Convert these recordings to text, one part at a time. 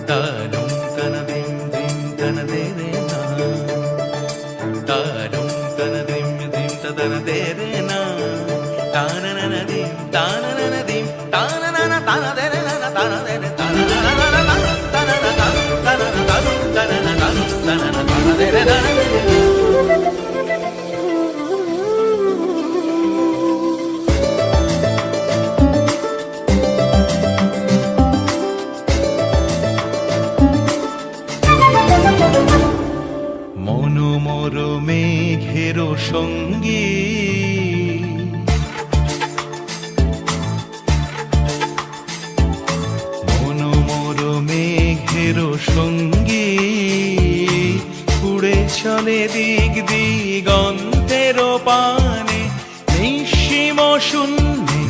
তানুম তানা দিম দিম তানা দে রে না, তানুম তানা দিম দিম তানা দে রে না, তানা না না দিম তানা না না দিম তানা না না তানা দে রে না তানা দে রে তানা না না না তানা না তানা তানা না তানা তানা না তানা না তানা দে রে না। মনোমর মেঘের সঙ্গী মনোমর মেঘের সঙ্গী উড়ে চলে দিক দিগন্তের পানে, নিঃসীম শূন্যে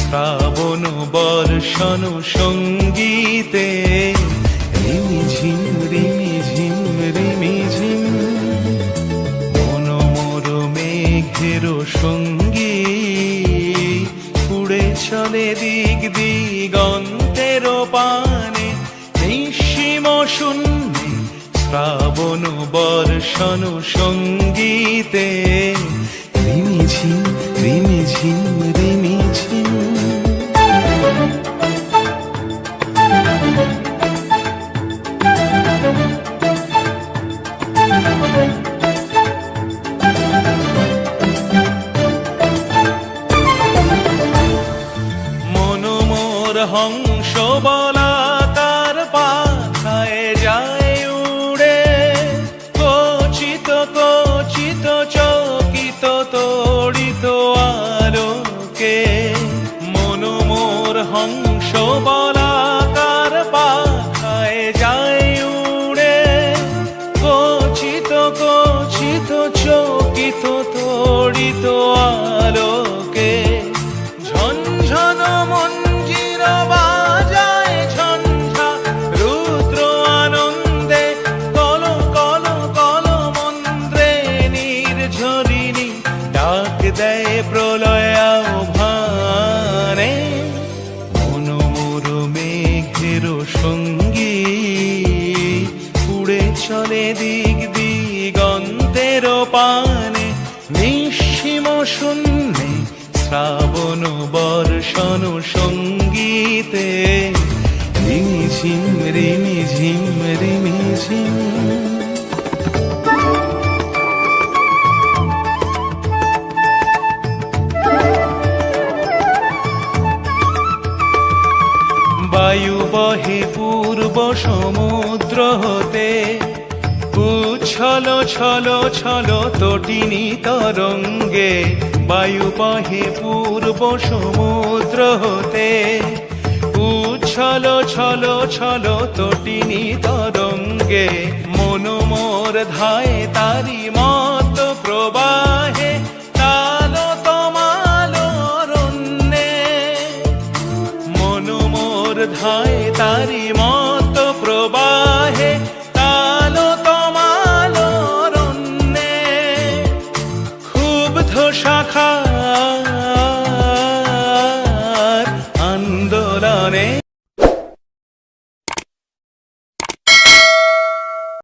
শ্রাবণ বর্ষণ সঙ্গীতে রিমিঝিম রিমিঝিম রিমিঝিম। মনোমর মেঘের সঙ্গী উড়ে চলে দিক দিগন্তের পানে, নিঃসীম শূন্যে শ্রাবণ বর্ষণ সঙ্গীতে রিমিঝিম রিমিঝিম রিমিঝিম। মনোমর হংস বলাকার পাখায় যায় উড়ে, কচিত কচিত চকিত তড়িত আলোকে। মনোমর হংস বলাকার পাখায় যায় উড়ে, কচিত কচিত চকিত তড়িত আলোকে। ঝনঝন মঞ্জির বাজায় ঝঞ্ঝা রুদ্র আনন্দে, কল কল কল মন্ত্রে নির্ঝরিণী ডাক দেয় প্রলয় আহ্বানে। মনোমর মেঘের সঙ্গী উড়ে চলে দিক দিগন্তের পানে, নিঃসীম শূন্যে শ্রাবণ বর্ষণ সঙ্গীতে রিমিঝিম রিমিঝিম রিমিঝিম। বায়ু বহে পূর্ব সমুদ্র হতে, উচ্ছল ছল ছল তটিনী তরঙ্গে। বায়ু বহে পূর্ব সমুদ্র হতে, উচ্ছল ছল ছল তটিনী তরঙ্গে। মনোমর ধায় তারি মত প্রবাহে, তালো তমাল অরণ্যে। মনোমর ধায় তারি মত প্রবাহে, তালো তমাল অরণ্যে। ক্ষুব্ধ শাখা